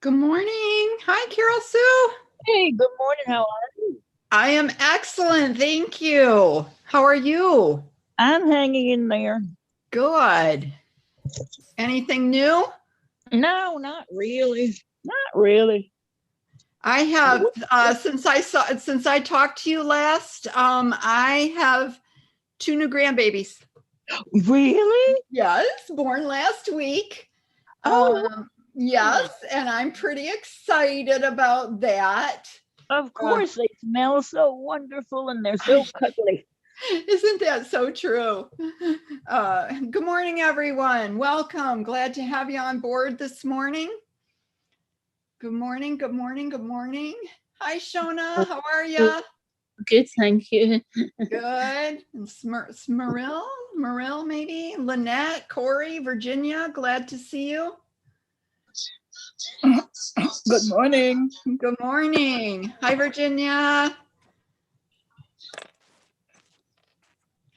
Good morning. Hi, Carol Sue. Hey, good morning. How are you? I am excellent. Thank you. How are you? I'm hanging in there. Good. Anything new? No, not really. Not really. I have since I talked to you last, I have two new grandbabies. Really? Yes, born last week. Oh, Yes, lovely. and I'm pretty excited about that. Of Uh, course, they smell so wonderful and they're so cuddly. Isn't that so true? Good morning, everyone. Welcome. Glad to have you on board this morning. Good morning. Good morning. Good morning. Hi, Shona. How are Oh, you? good, thank you. Good. And Smuril, maybe Lynette, Corey, Virginia. Glad to see you. Good morning. Good morning. Hi, Virginia.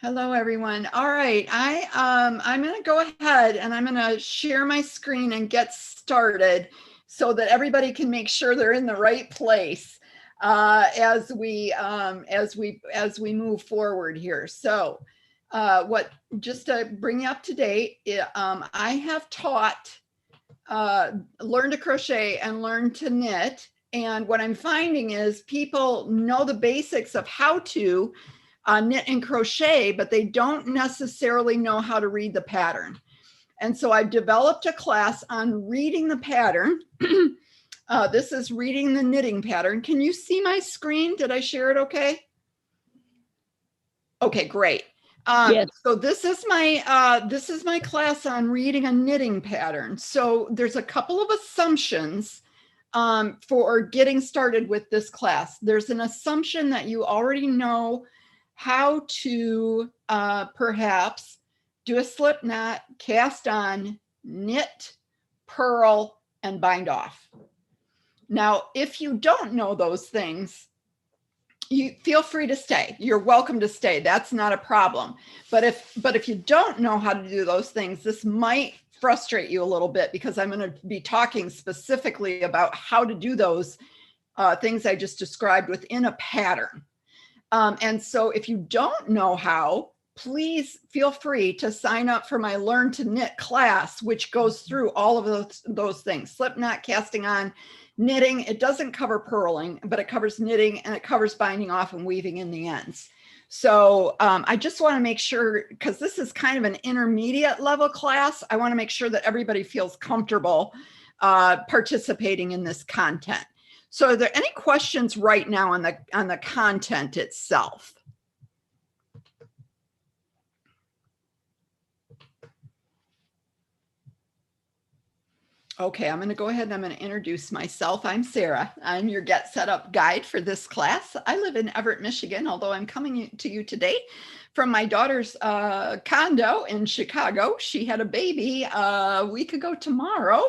Hello, everyone. All right, I'm going to go ahead and I'm going to share my screen and get started so that everybody can make sure they're in the right place as we move forward here. So, just to bring you up to date, I have taught learn to crochet and learn to knit, and what I'm finding is people know the basics of how to knit and crochet, but they don't necessarily know how to read the pattern. And so I've developed a class on reading the pattern. This is reading the knitting pattern. Can you see my screen? Did I share it okay? Okay, great. Yes. So this is my class on reading a knitting pattern. So there's a couple of assumptions for getting started with this class. There's an assumption that you already know how to perhaps do a slip knot, cast on, knit, purl, and bind off. Now, if you don't know those things, you feel free to stay. You're welcome to stay. That's not a problem. But if you don't know how to do those things, this might frustrate you a little bit because I'm going to be talking specifically about how to do those things I just described within a pattern. And so if you don't know how, please feel free to sign up for my Learn to Knit class, which goes through all of those things: slip knot, casting on, knitting. It doesn't cover purling, but it covers knitting and it covers binding off and weaving in the ends. So I just want to make sure, because this is kind of an intermediate level class, I want to make sure that everybody feels comfortable participating in this content. So are there any questions right now on the content itself? Okay, I'm going to go ahead and I'm going to introduce myself. I'm Sarah. I'm your Get Set Up guide for this class. I live in Everett, Michigan, although I'm coming to you today from my daughter's condo in Chicago. She had a baby a week ago tomorrow.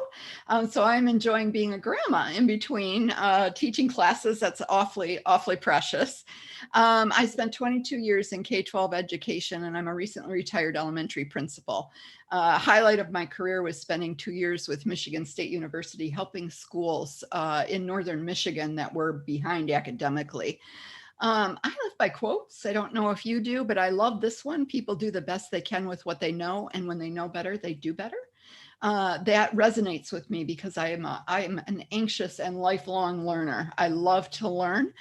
So I'm enjoying being a grandma in between teaching classes. That's awfully precious. I spent 22 years in K-12 education, and I'm a recently retired elementary principal. Highlight of my career was spending 2 years with Michigan State University, helping schools in northern Michigan that were behind academically. I live by quotes. I don't know if you do, but I love this one. People do the best they can with what they know, and when they know better, they do better. That resonates with me because I am an anxious and lifelong learner. I love to learn.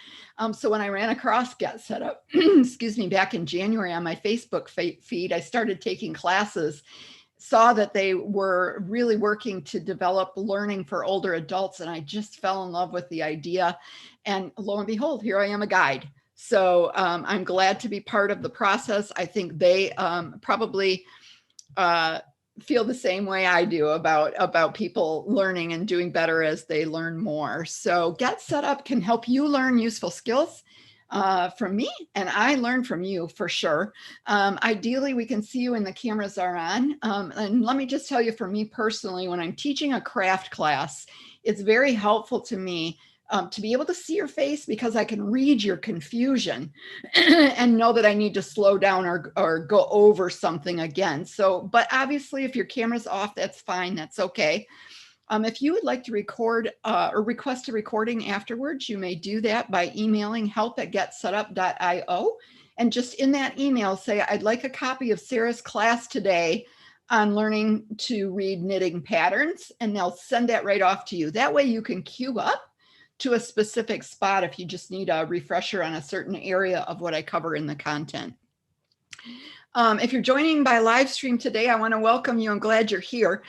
So when I ran across Get Set Up, excuse me, back in January on my Facebook feed, I started taking classes, saw that they were really working to develop learning for older adults, and I just fell in love with the idea. And lo and behold, here I am, a guide. So I'm glad to be part of the process. I think they probably feel the same way I do about people learning and doing better as they learn more. So Get Set Up can help you learn useful skills from me, and I learn from you for sure. Ideally, we can see you when the cameras are on. And let me just tell you, for me personally, when I'm teaching a craft class, it's very helpful to me to be able to see your face, because I can read your confusion and know that I need to slow down or go over something again. So, but obviously if your camera's off, that's fine. That's okay. If you would like to record or request a recording afterwards, you may do that by emailing help@getsetup.io. And just in that email, say, I'd like a copy of Sarah's class today on learning to read knitting patterns, and they'll send that right off to you. That way you can queue up to a specific spot if you just need a refresher on a certain area of what I cover in the content. If you're joining by live stream today, I want to welcome you. I'm glad you're here.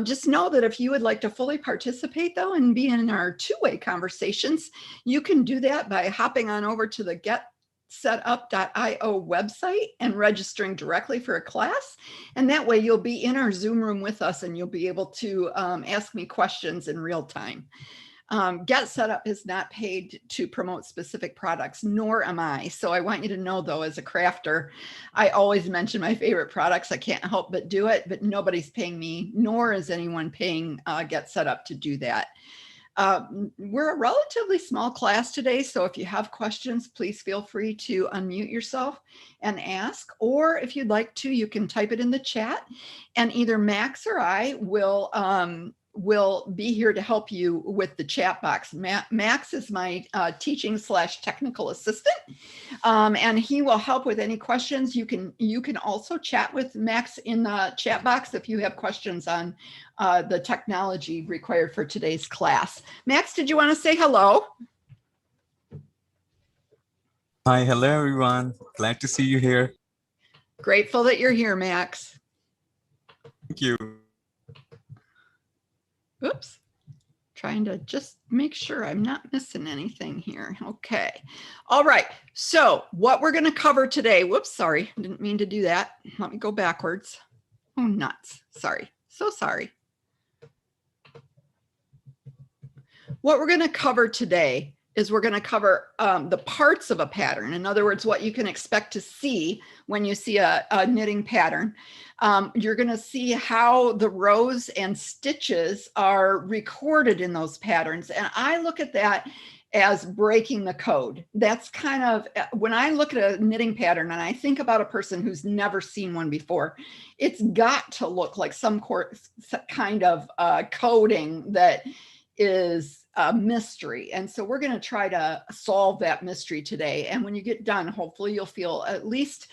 Just know that if you would like to fully participate, though, and be in our two-way conversations, you can do that by hopping on over to the getsetup.io website and registering directly for a class. And that way you'll be in our Zoom room with us and you'll be able to ask me questions in real time. Get Setup is not paid to promote specific products, nor am I. So I want you to know, though, as a crafter, I always mention my favorite products. I can't help but do it, but nobody's paying me, nor is anyone paying Get Setup to do that. We're a relatively small class today, so if you have questions, please feel free to unmute yourself and ask, or if you'd like to, you can type it in the chat, and either Max or I will be here to help you with the chat box. Max is my teaching/technical assistant, and he will help with any questions. You can also chat with Max in the chat box if you have questions on the technology required for today's class. Max, did you want to say hello? Hi, hello everyone. Glad to see you here. Grateful that you're here, Max. Thank you. Oops. Trying to just make sure I'm not missing anything here. Okay. All right. So what we're going to cover today, whoops, sorry. Didn't mean to do that. Let me go backwards. Oh, nuts. Sorry. So sorry. What we're going to cover today is we're going to cover the parts of a pattern. In other words, what you can expect to see when you see a knitting pattern. You're going to see how the rows and stitches are recorded in those patterns. And I look at that as breaking the code. That's kind of, when I look at a knitting pattern and I think about a person who's never seen one before, it's got to look like some kind of coding that is a mystery. And so we're going to try to solve that mystery today. And when you get done, hopefully you'll feel at least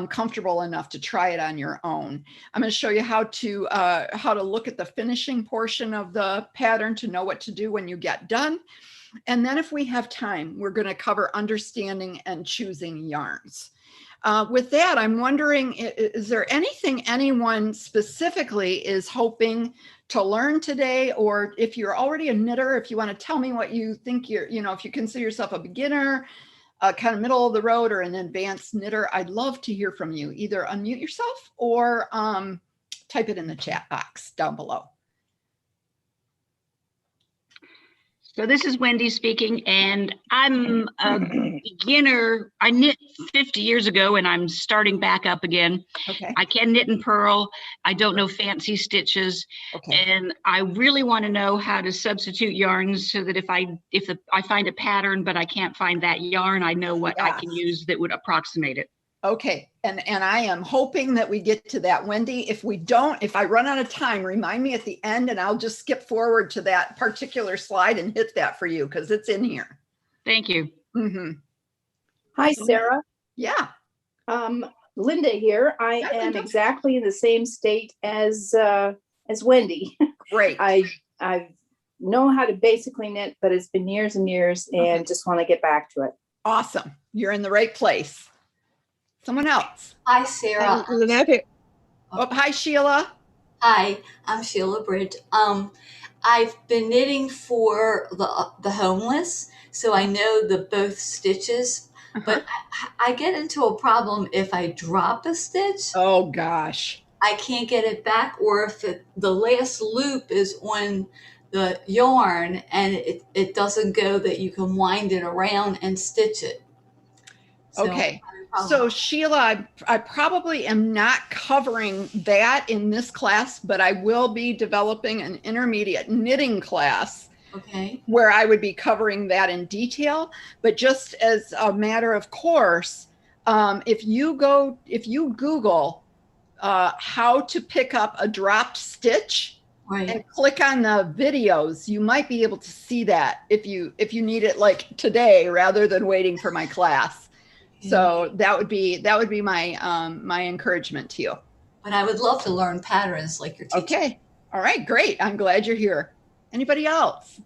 comfortable enough to try it on your own. I'm going to show you how to look at the finishing portion of the pattern to know what to do when you get done. And then if we have time, we're going to cover understanding and choosing yarns. With that, I'm wondering, is there anything anyone specifically is hoping to learn today? Or if you're already a knitter, if you want to tell me what you think if you consider yourself a beginner, kind of middle of the road, or an advanced knitter, I'd love to hear from you. Either unmute yourself or type it in the chat box down below. So this is Wendy speaking, and I'm a beginner. I knit 50 years ago, and I'm starting back up again. Okay. I can knit and purl. I don't know fancy stitches, Okay. and I really want to know how to substitute yarns so that if I find a pattern but I can't find that yarn, I know what I can use that would approximate it. Okay, and I am hoping that we get to that, Wendy. If we don't, if I run out of time, remind me at the end and I'll just skip forward to that particular slide and hit that for you because it's in here. Thank you. Mm-hmm. Hi, Sarah. Yeah. Linda here. I Hi, am Linda. exactly in the same state as Wendy. Great. I know how to basically knit, but it's been years and years, and just want to get back to it. Awesome. You're in the right place. Someone else. Hi, Sarah. Oh, hi, Sheila. Hi, I'm Sheila Bridge. I've been knitting for the homeless, so I know the both stitches, but I get into a problem if I drop a stitch. Oh, gosh. I can't get it back, or if the last loop is on the yarn and it doesn't go that you can wind it around and stitch it. So Okay. So Sheila, I probably am not covering that in this class, but I will be developing an intermediate knitting class. Okay. Where I would be covering that in detail. But just as a matter of course, if you Google how to pick up a dropped stitch, Right. and click on the videos, you might be able to see that if you need it like today rather than waiting for my class. So that would be my my encouragement to you. But I would love to learn patterns like you're teaching. Okay. All right, great. I'm glad you're here. Anybody else?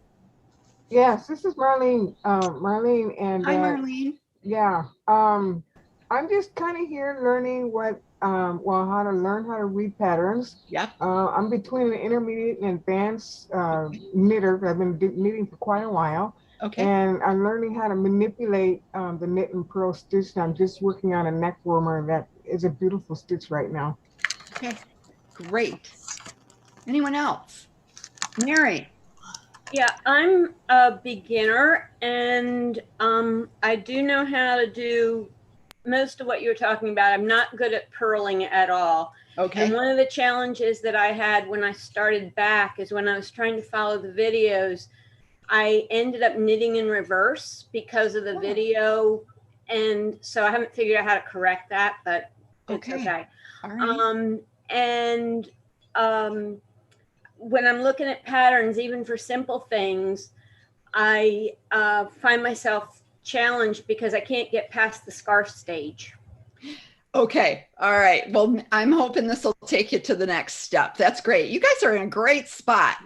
Yes, this is Marlene. Marlene, and Hi, Marlene. yeah, I'm just kind of here learning what, well, how to learn how to read patterns. Yep. I'm between an intermediate and advanced knitter. I've been knitting for quite a while. Okay. And I'm learning how to manipulate the knit and purl stitch. I'm just working on a neck warmer that is a beautiful stitch right now. Okay, great. Anyone else? Mary. Yeah, I'm a beginner, and I do know how to do most of what you were talking about. I'm not good at purling at all. Okay. And one of the challenges that I had when I started back is when I was trying to follow the videos, I ended up knitting in reverse because of the video. And so I haven't figured out how to correct that, but it's okay. All right. When I'm looking at patterns, even for simple things, I find myself challenged because I can't get past the scarf stage. Okay. All right. Well, I'm hoping this will take you to the next step. That's great. You guys are in a great spot.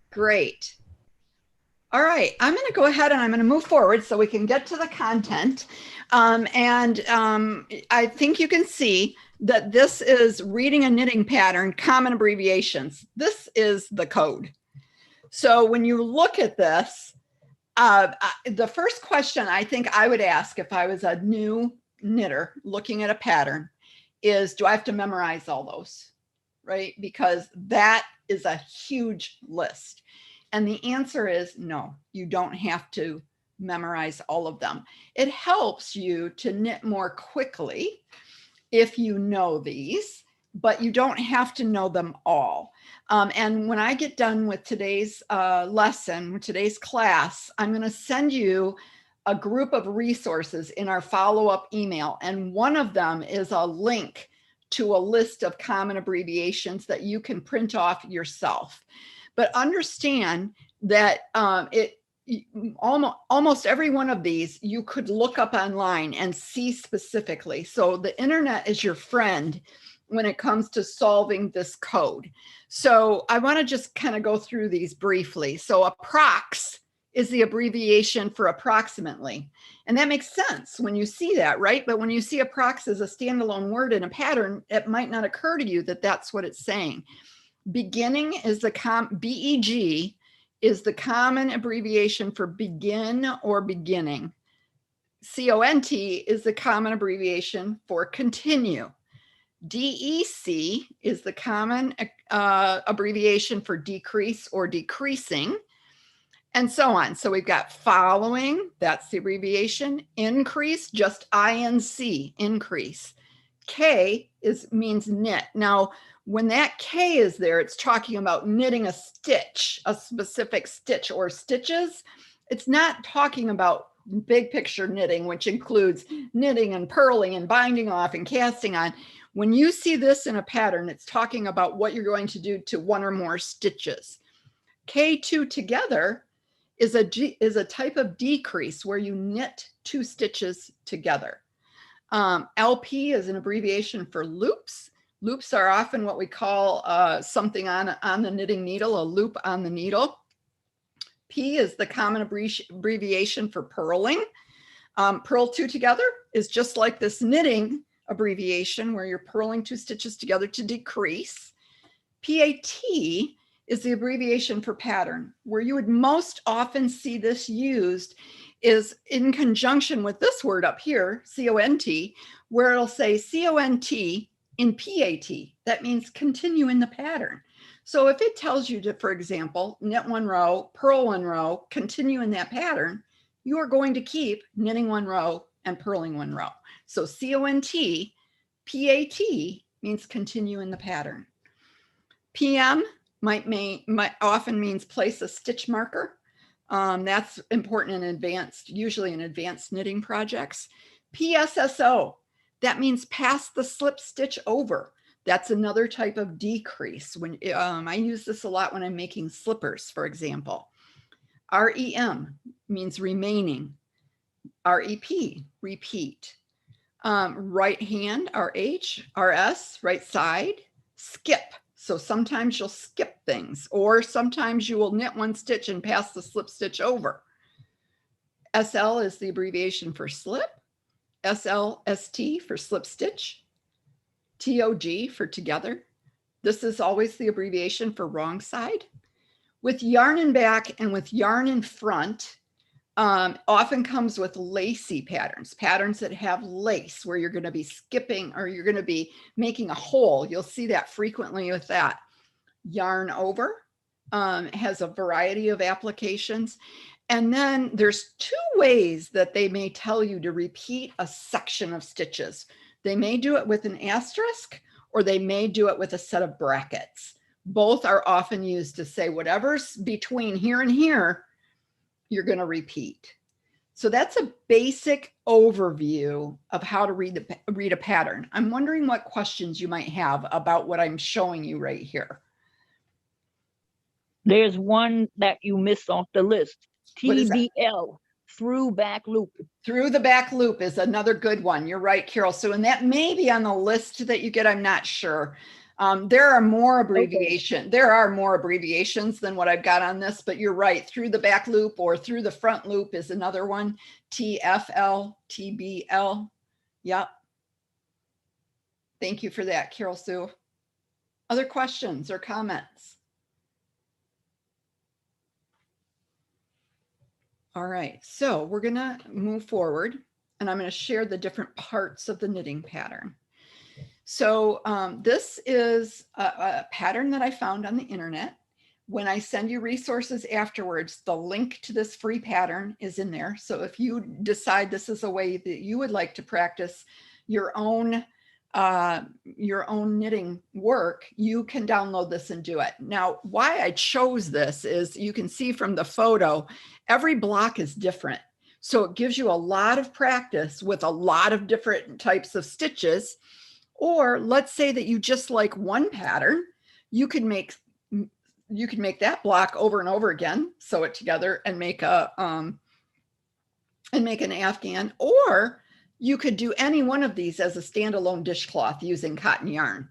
Great. All right. I'm going to go ahead and I'm going to move forward so we can get to the content. I think you can see that this is reading a knitting pattern, common abbreviations. This is the code. So when you look at this, the first question I think I would ask if I was a new knitter looking at a pattern is, do I have to memorize all those? Right? Because that is a huge list. And the answer is no, you don't have to memorize all of them. It helps you to knit more quickly if you know these, but you don't have to know them all. And when I get done with today's lesson, with today's class, I'm going to send you a group of resources in our follow-up email. And one of them is a link to a list of common abbreviations that you can print off yourself. But understand that almost every one of these you could look up online and see specifically. So the internet is your friend when it comes to solving this code. So I want to just kind of go through these briefly. So approx is the abbreviation for approximately. And that makes sense when you see that, right? But when you see approx as a standalone word in a pattern, it might not occur to you that that's what it's saying. Beginning is the BEG is the common abbreviation for begin or beginning. CONT is the common abbreviation for continue. DEC is the common abbreviation for decrease or decreasing, and so on. So we've got following, that's the abbreviation. Increase, just INC, increase. K means knit. Now, when that K is there, it's talking about knitting a stitch, a specific stitch or stitches. It's not talking about big picture knitting, which includes knitting and purling and binding off and casting on. When you see this in a pattern, it's talking about what you're going to do to one or more stitches. K2 together is a type of decrease where you knit two stitches together. LP is an abbreviation for loops. Loops are often what we call something on the knitting needle, a loop on the needle. P is the common abbreviation for purling. Purl two together is just like this knitting abbreviation where you're purling two stitches together to decrease. PAT is the abbreviation for pattern. Where you would most often see this used is in conjunction with this word up here, CONT, where it'll say CONT in PAT. That means continue in the pattern. So if it tells you to, for example, knit one row, purl one row, continue in that pattern, you are going to keep knitting one row and purling one row. So CONT, PAT means continue in the pattern. PM might often means place a stitch marker. That's important in usually in advanced knitting projects. PSSO, that means pass the slip stitch over. That's another type of decrease. When I use this a lot when I'm making slippers, for example. REM means remaining. REP, repeat. Right hand, RH, RS, right side, skip. So sometimes you'll skip things, or sometimes you will knit one stitch and pass the slip stitch over. SL is the abbreviation for slip. SLST for slip stitch. TOG for together. This is always the abbreviation for wrong side. With yarn in back and with yarn in front, often comes with lacy patterns, patterns that have lace where you're going to be skipping or you're going to be making a hole. You'll see that frequently with that. Yarn over has a variety of applications. And then there's two ways that they may tell you to repeat a section of stitches. They may do it with an asterisk, or they may do it with a set of brackets. Both are often used to say whatever's between here and here, you're going to repeat. So that's a basic overview of how to read a pattern. I'm wondering what questions you might have about what I'm showing you right here. There's one that you missed off the list. What is that? TBL, through back loop. Through the back loop is another good one. You're right, Carol. So, and that may be on the list that you get. I'm not sure. There are more abbreviations. Okay. There are more abbreviations than what I've got on this, but you're right. Through the back loop or through the front loop is another one. TFL, TBL. Yep. Thank you for that, Carol Sue. Other questions or comments? All right, so we're going to move forward and I'm going to share the different parts of the knitting pattern. So this is a pattern that I found on the internet. When I send you resources afterwards, the link to this free pattern is in there. So if you decide this is a way that you would like to practice your own knitting work, you can download this and do it. Now, why I chose this is you can see from the photo, every block is different. So it gives you a lot of practice with a lot of different types of stitches. Or let's say that you just like one pattern, you could make that block over and over again, sew it together and make an Afghan, or you could do any one of these as a standalone dishcloth using cotton yarn.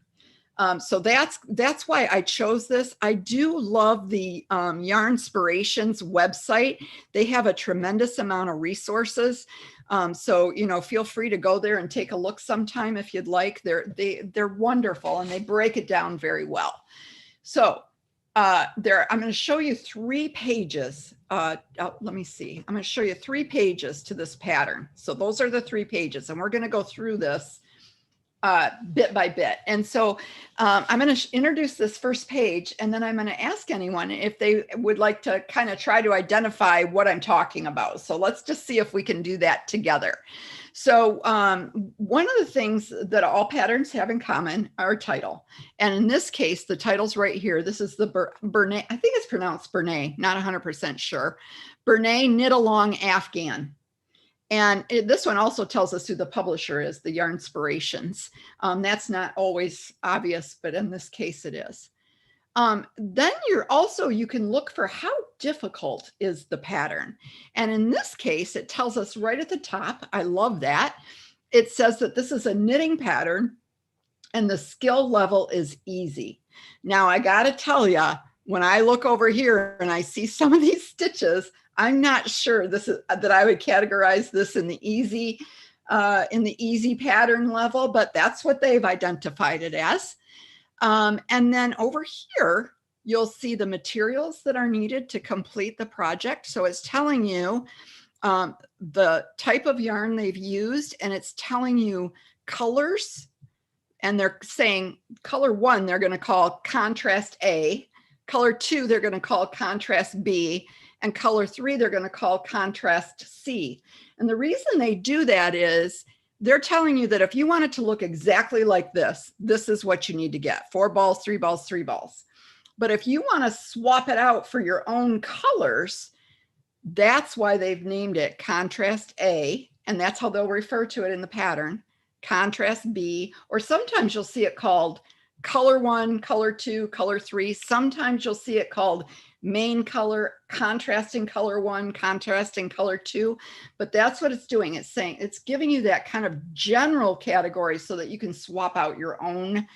So that's why I chose this. I do love the Yarnspirations website. They have a tremendous amount of resources. So, you know, feel free to go there and take a look sometime if you'd like. They're wonderful and they break it down very well. So I'm going to show you 3 pages. Let me see. I'm going to show you 3 pages to this pattern. So those are the 3 pages and we're going to go through this bit by bit. And so I'm going to introduce this first page and then I'm going to ask anyone if they would like to kind of try to identify what I'm talking about. So let's just see if we can do that together. So one of the things that all patterns have in common are title. And in this case, the title's right here. This is the Bernay, I think it's pronounced Bernay, not 100% sure. Bernay Knit Along Afghan. And this one also tells us who the publisher is, the Yarnspirations. That's not always obvious, but in this case it is. Then you can look for how difficult is the pattern. And in this case, it tells us right at the top, I love that. It says that this is a knitting pattern and the skill level is easy. Now I gotta tell you, when I look over here and I see some of these stitches, I'm not sure that I would categorize this in the easy pattern level, but that's what they've identified it as. And then over here, you'll see the materials that are needed to complete the project. So it's telling you the type of yarn they've used, and it's telling you colors. And they're saying color 1, they're going to call contrast A. Color 2, they're going to call contrast B. And color 3, they're going to call contrast C. And the reason they do that is they're telling you that if you want it to look exactly like this, this is what you need to get: 4 balls, 3 balls, 3 balls. But if you want to swap it out for your own colors, that's why they've named it contrast A. And that's how they'll refer to it in the pattern, contrast B, or sometimes you'll see it called color 1, color 2, color 3. Sometimes you'll see it called main color, contrasting color 1, contrasting color 2, but that's what it's doing. It's saying, it's giving you that kind of general category so that you can swap out your own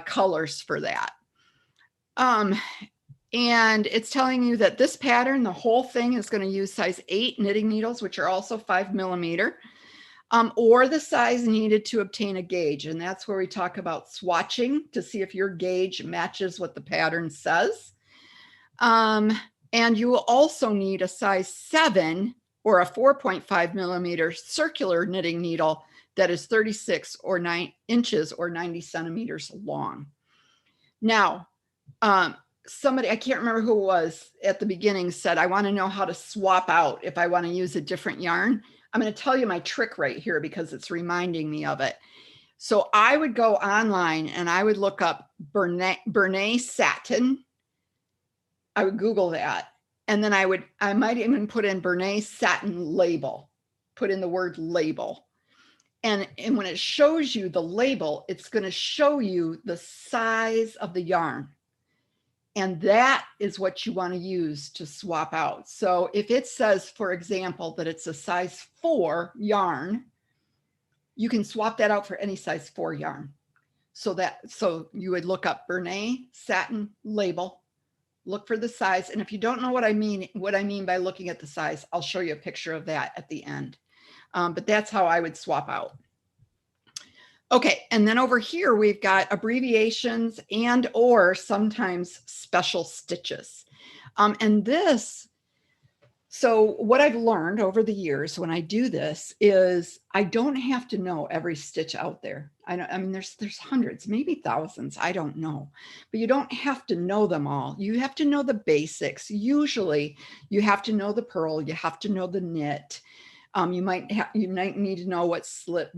colors for that. And it's telling you that this pattern, the whole thing is going to use size 8 knitting needles, which are also 5 millimeter, or the size needed to obtain a gauge. And that's where we talk about swatching to see if your gauge matches what the pattern says. And you will also need a size 7 or a 4.5 millimeter circular knitting needle that is 36 or 9 inches or 90 centimeters long. Now, somebody, I can't remember who it was at the beginning, said, I want to know how to swap out if I want to use a different yarn. I'm going to tell you my trick right here because it's reminding me of it. So I would go online and I would look up Bernay satin. I would Google that. And then I might even put in Bernay satin label, put in the word label. And when it shows you the label, it's going to show you the size of the yarn. And that is what you want to use to swap out. So if it says, for example, that it's a size 4 yarn, you can swap that out for any size 4 yarn. So you would look up Bernay satin label, look for the size. And if you don't know what I mean by looking at the size, I'll show you a picture of that at the end. But that's how I would swap out. Okay, and then over here, we've got abbreviations and or sometimes special stitches. And this, so what I've learned over the years when I do this is I don't have to know every stitch out there. I mean, there's hundreds, maybe thousands, I don't know. But you don't have to know them all. You have to know the basics. Usually you have to know the purl, you have to know the knit. You might need to know what slip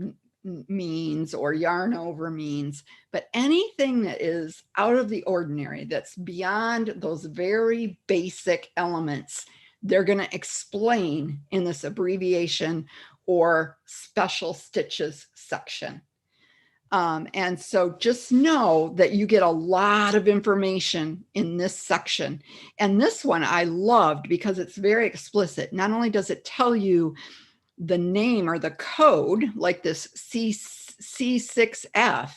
means or yarn over means, but anything that is out of the ordinary, that's beyond those very basic elements, they're going to explain in this abbreviation or special stitches section. And so just know that you get a lot of information in this section. And this one I loved because it's very explicit. Not only does it tell you the name or the code, like this C6F,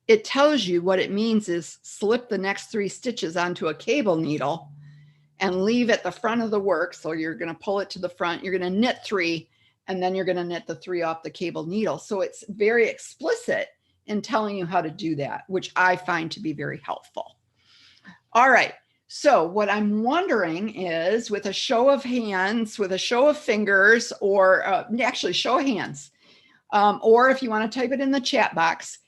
it tells you what it means is slip the next 3 stitches onto a cable needle and leave at the front of the work. So you're going to pull it to the front, you're going to knit 3, and then you're going to knit the 3 off the cable needle. So it's very explicit in telling you how to do that, which I find to be very helpful. All right. So what I'm wondering is, with a show of hands, with a show of fingers, or actually show of hands, or if you want to type it in the chat box,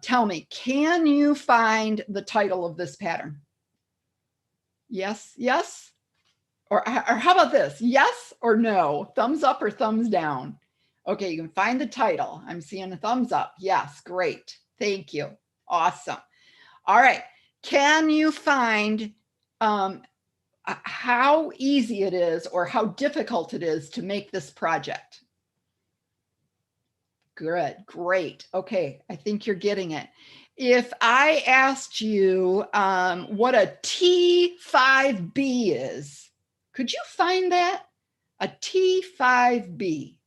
tell me, can you find the title of this pattern? Yes, yes? Or how about this? Yes or no? Thumbs up or thumbs down? Okay, you can find the title. I'm seeing a thumbs up. Yes, great. Thank you. Awesome. All right. Can you find how easy it is or how difficult it is to make this project? Good, great. Okay, I think you're getting it. If I asked you what a T5B is, could you find that? A T5B.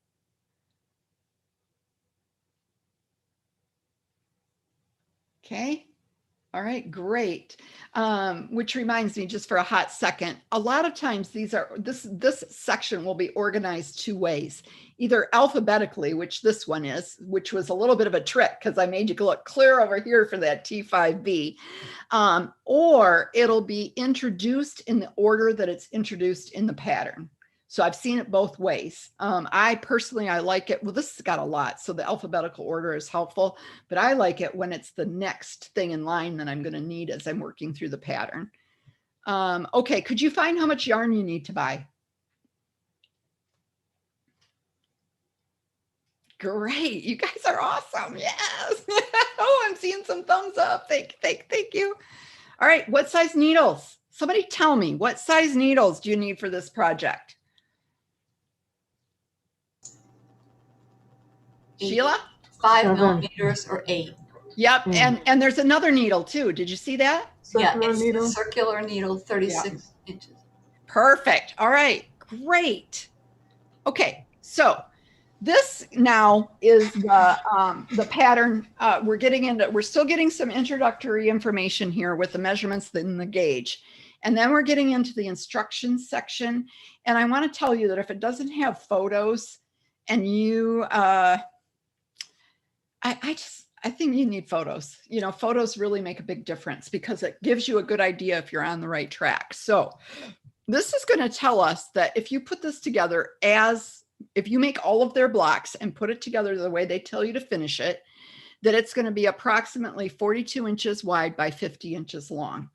Okay. All right, great. Which reminds me, just for a hot second, a lot of times this section will be organized 2 ways, either alphabetically, which this one is, which was a little bit of a trick because I made you look clear over here for that T5B, or it'll be introduced in the order that it's introduced in the pattern. So I've seen it both ways. I personally like it. Well, this has got a lot, so the alphabetical order is helpful, but I like it when it's the next thing in line that I'm going to need as I'm working through the pattern. Okay, could you find how much yarn you need to buy? Great, you guys are awesome. Yes. Oh, I'm seeing some thumbs up. Thank you. All right, what size needles? Somebody tell me, what size needles do you need for this project? Sheila? 5 millimeters or 8. Yep. Mm. And there's another needle too. Did you see that? Yeah, Circular it's the needle. circular needle, 36 inches. Perfect. All right. Great. Okay. So this now is the pattern. We're still getting some introductory information here with the measurements in the gauge. And then we're getting into the instructions section. And I want to tell you that if it doesn't have photos and you, I think you need photos. You know, photos really make a big difference because it gives you a good idea if you're on the right track. So this is going to tell us that if you put this together if you make all of their blocks and put it together the way they tell you to finish it, that it's going to be approximately 42 inches wide by 50 inches long.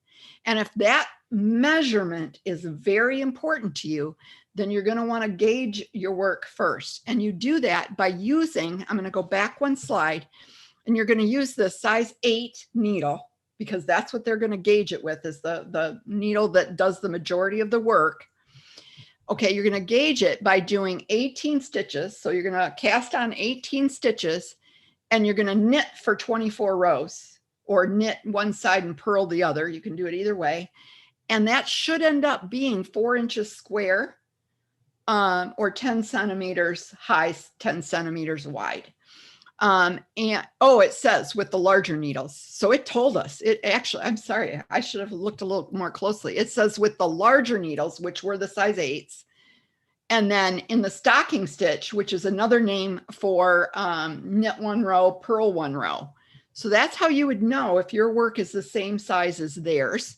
And if that measurement is very important to you, then you're going to want to gauge your work first. And you do that by using, I'm going to go back one slide, and you're going to use the size 8 needle, because that's what they're going to gauge it with, is the needle that does the majority of the work. Okay, you're going to gauge it by doing 18 stitches. So you're going to cast on 18 stitches and you're going to knit for 24 rows, or knit one side and purl the other. You can do it either way. And that should end up being 4 inches square, or 10 centimeters high, 10 centimeters wide. It says with the larger needles. So it told us, I'm sorry, I should have looked a little more closely. It says with the larger needles, which were the size 8s. And then in the stocking stitch, which is another name for knit one row, purl one row. So that's how you would know if your work is the same size as theirs.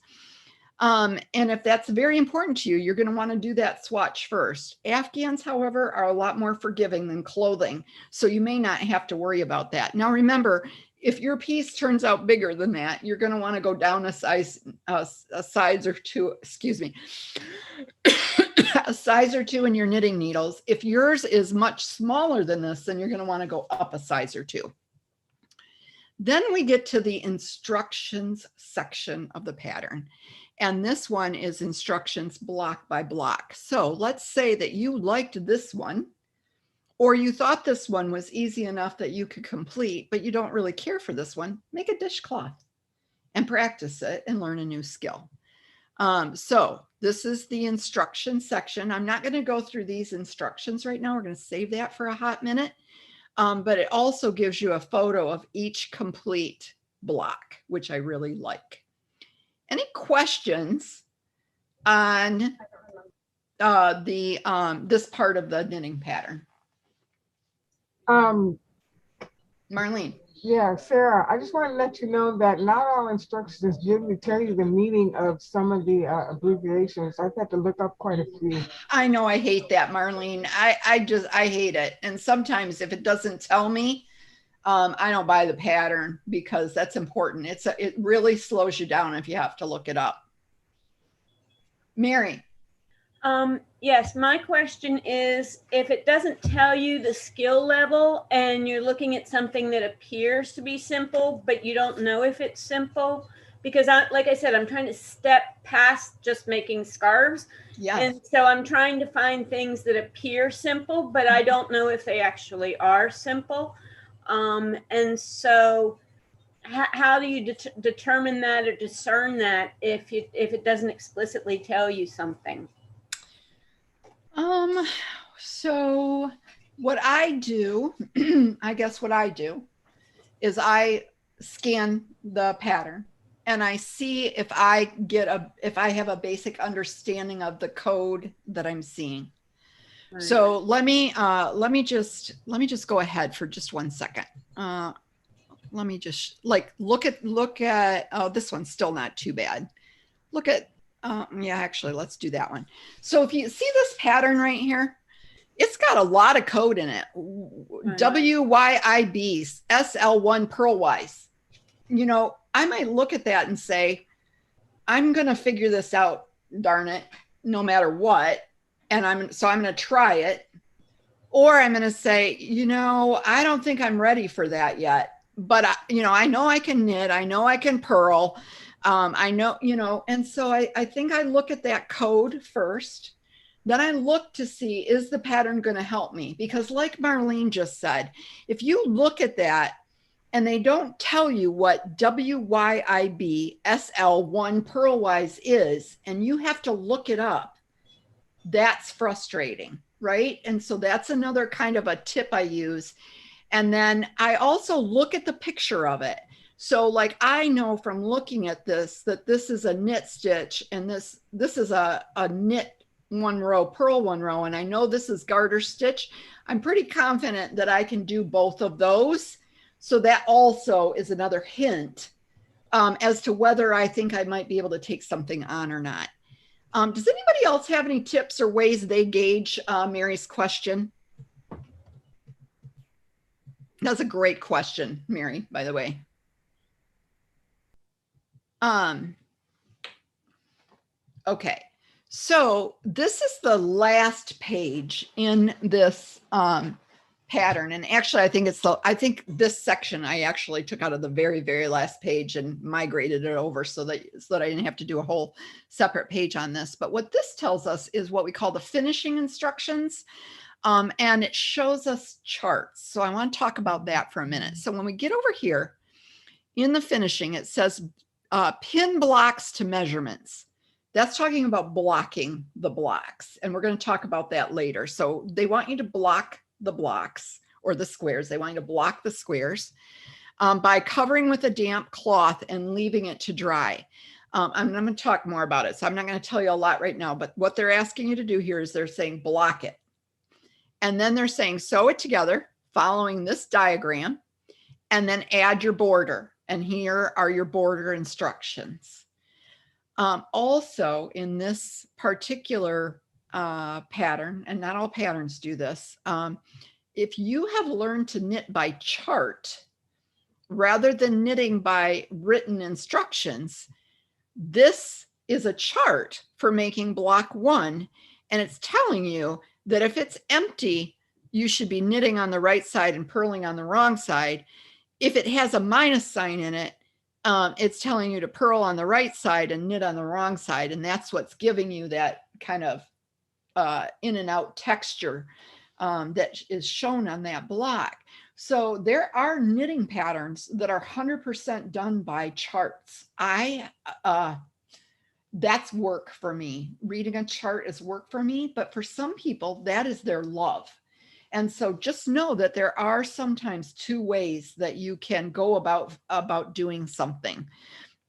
And if that's very important to you, you're going to want to do that swatch first. Afghans, however, are a lot more forgiving than clothing, so you may not have to worry about that. Now, remember, if your piece turns out bigger than that, you're going to want to go down a size or two, excuse me, a size or two in your knitting needles. If yours is much smaller than this, then you're going to want to go up a size or two. Then we get to the instructions section of the pattern. And this one is instructions block by block. So let's say that you liked this one, or you thought this one was easy enough that you could complete, but you don't really care for this one. Make a dishcloth and practice it and learn a new skill. So this is the instruction section. I'm not going to go through these instructions right now. We're going to save that for a hot minute. But it also gives you a photo of each complete block, which I really like. Any questions on this part of the knitting pattern? Marlene. Yeah, Sarah, I just want to let you know that not all instructions usually tell you the meaning of some of the abbreviations. I've had to look up quite a few. I know, I hate that, Marlene. I hate it. And sometimes if it doesn't tell me, I don't buy the pattern, because that's important. It really slows you down if you have to look it up. Mary. Yes, my question is, if it doesn't tell you the skill level and you're looking at something that appears to be simple, but you don't know if it's simple, because like I said, I'm trying to step past just making scarves. Yeah. And so I'm trying to find things that appear simple, but I don't know if they actually are simple. And so how do you determine that or discern that if it doesn't explicitly tell you something? So what I do, I guess what I do is I scan the pattern and I see if I have a basic understanding of the code that I'm seeing. Right. So let me just go ahead for just 1 second. Let me just look at, oh, this one's still not too bad. Look at, yeah, actually, let's do that one. So if you see this pattern right here, it's got a lot of code in it. WYIBs, SL1 purlwise. You know, I might look at that and say, I'm going to figure this out, darn it, no matter what. And I'm going to try it. Or I'm going to say, you know, I don't think I'm ready for that yet. But, I know I can knit. I know I can purl. I know, and so I think I look at that code first. Then I look to see, is the pattern going to help me? Because like Marlene just said, if you look at that and they don't tell you what WYIB SL1 purlwise is, and you have to look it up, that's frustrating, right? And so that's another kind of a tip I use. And then I also look at the picture of it. So like I know from looking at this that this is a knit stitch, and this is a knit 1 row, purl 1 row, and I know this is garter stitch. I'm pretty confident that I can do both of those. So that also is another hint as to whether I think I might be able to take something on or not. Does anybody else have any tips or ways they gauge Mary's question? That's a great question, Mary, by the way. Okay, so this is the last page in this pattern. And actually, I think this section I actually took out of the very, very last page and migrated it over so that I didn't have to do a whole separate page on this. But what this tells us is what we call the finishing instructions. And it shows us charts. So I want to talk about that for a minute. So when we get over here in the finishing, it says pin blocks to measurements. That's talking about blocking the blocks. And we're going to talk about that later. So they want you to block the blocks or the squares. They want you to block the squares by covering with a damp cloth and leaving it to dry. I'm going to talk more about it. So I'm not going to tell you a lot right now, but what they're asking you to do here is they're saying block it. And then they're saying sew it together following this diagram and then add your border. And here are your border instructions. Also in this particular pattern, and not all patterns do this, if you have learned to knit by chart rather than knitting by written instructions, this is a chart for making block 1, and it's telling you that if it's empty, you should be knitting on the right side and purling on the wrong side. If it has a minus sign in it, it's telling you to purl on the right side and knit on the wrong side. And that's what's giving you that kind of in and out texture that is shown on that block. So there are knitting patterns that are 100% done by charts. That's work for me. Reading a chart is work for me, but for some people, that is their love. And so just know that there are sometimes 2 ways that you can go about doing something.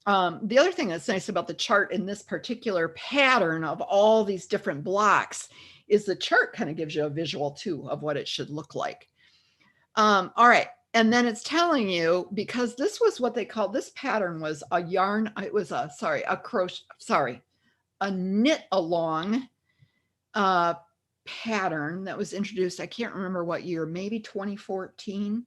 The other thing that's nice about the chart in this particular pattern of all these different blocks is the chart kind of gives you a visual too of what it should look like. All right. And then it's telling you, because this was what they called, this pattern was a yarn, it was a knit along pattern that was introduced. I can't remember what year, maybe 2014.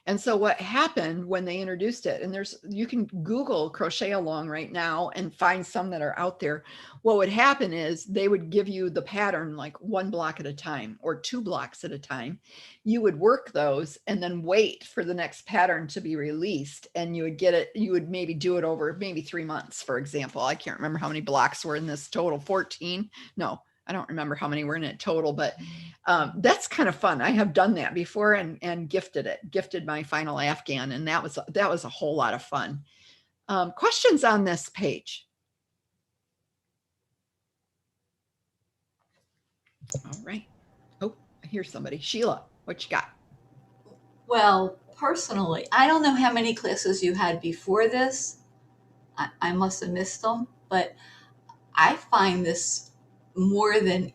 And so what happened when they introduced it, and you can Google crochet along right now and find some that are out there. What would happen is they would give you the pattern like 1 block at a time or 2 blocks at a time. You would work those and then wait for the next pattern to be released, and you would get it. You would maybe do it over maybe 3 months, for example. I can't remember how many blocks were in this total. 14? No, I don't remember how many were in it total, but that's kind of fun. I have done that before and gifted my final Afghan, and that was a whole lot of fun. Questions on this page? All right. Oh, I hear somebody. Sheila, what you got? Well, personally, I don't know how many classes you had before this. I must have missed them, but I find this more than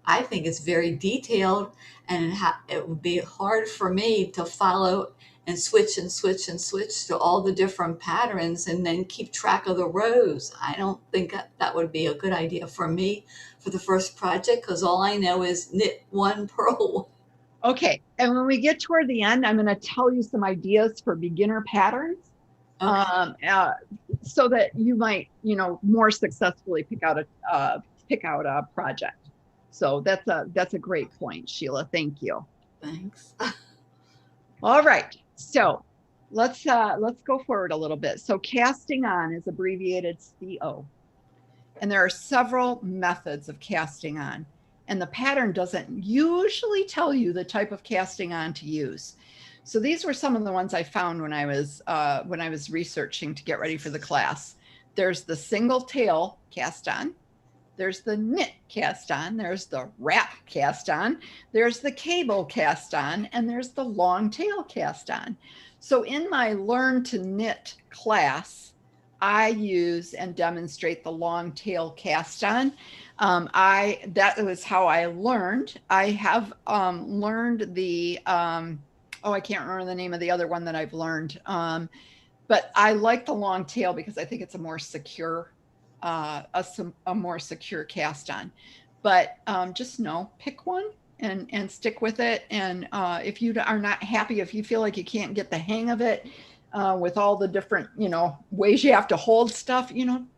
I think it's very detailed, and it would be hard for me to follow and switch to all the different patterns and then keep track of the rows. I don't think that would be a good idea for me for the first project, because all I know is knit 1, purl 1. Okay, and when we get toward the end, I'm going to tell you some ideas for beginner patterns. Okay. So that you might, more successfully pick out a project. So that's a great point, Sheila. Thank you. Thanks. All right. So let's go forward a little bit. So casting on is abbreviated CO, and there are several methods of casting on. and the pattern doesn't usually tell you the type of casting on to use. So these were some of the ones I found when I was researching to get ready for the class. There's the single tail cast on, there's the knit cast on, there's the wrap cast on, there's the cable cast on, and there's the long tail cast on. So in my Learn to Knit class, I use and demonstrate the long tail cast on. That was how I learned. I have learned the, I can't remember the name of the other one that I've learned. But I like the long tail because I think it's a more secure, a more secure cast on. But just pick one and stick with it. And if you are not happy, if you feel like you can't get the hang of it with all the different, ways you have to hold stuff,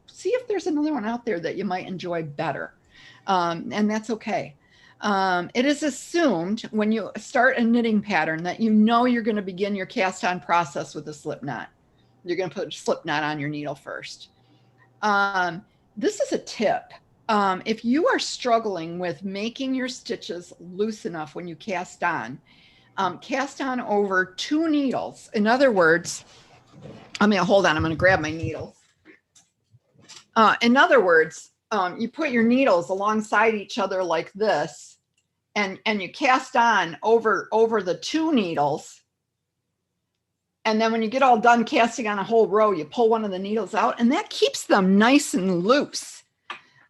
see if there's another one out there that you might enjoy better. And that's okay. It is assumed when you start a knitting pattern that you're going to begin your cast on process with a slip knot. You're going to put a slip knot on your needle first. This is a tip. If you are struggling with making your stitches loose enough when you cast on over 2 needles. In other words, hold on, I'm going to grab my needles. In other words, you put your needles alongside each other like this, and you cast on over the 2 needles. And then when you get all done casting on a whole row, you pull one of the needles out, and that keeps them nice and loose.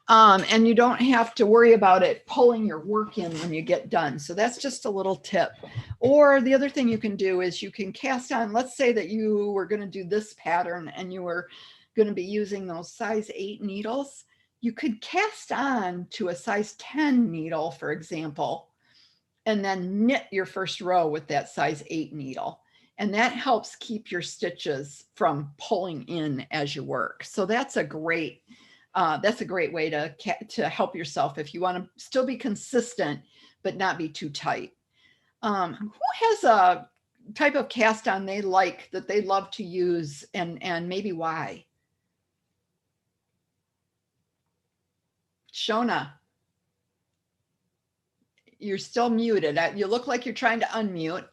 And you don't have to worry about it pulling your work in when you get done. So that's just a little tip. Or the other thing you can do is you can cast on, let's say that you were going to do this pattern and you were going to be using those size 8 needles. You could cast on to a size 10 needle, for example, and then knit your first row with that size 8 needle. And that helps keep your stitches from pulling in as you work. So that's a great way to help yourself if you want to still be consistent, but not be too tight. Who has a type of cast on they like that they love to use, and maybe why? Shona, you're still muted. You look like you're trying to unmute.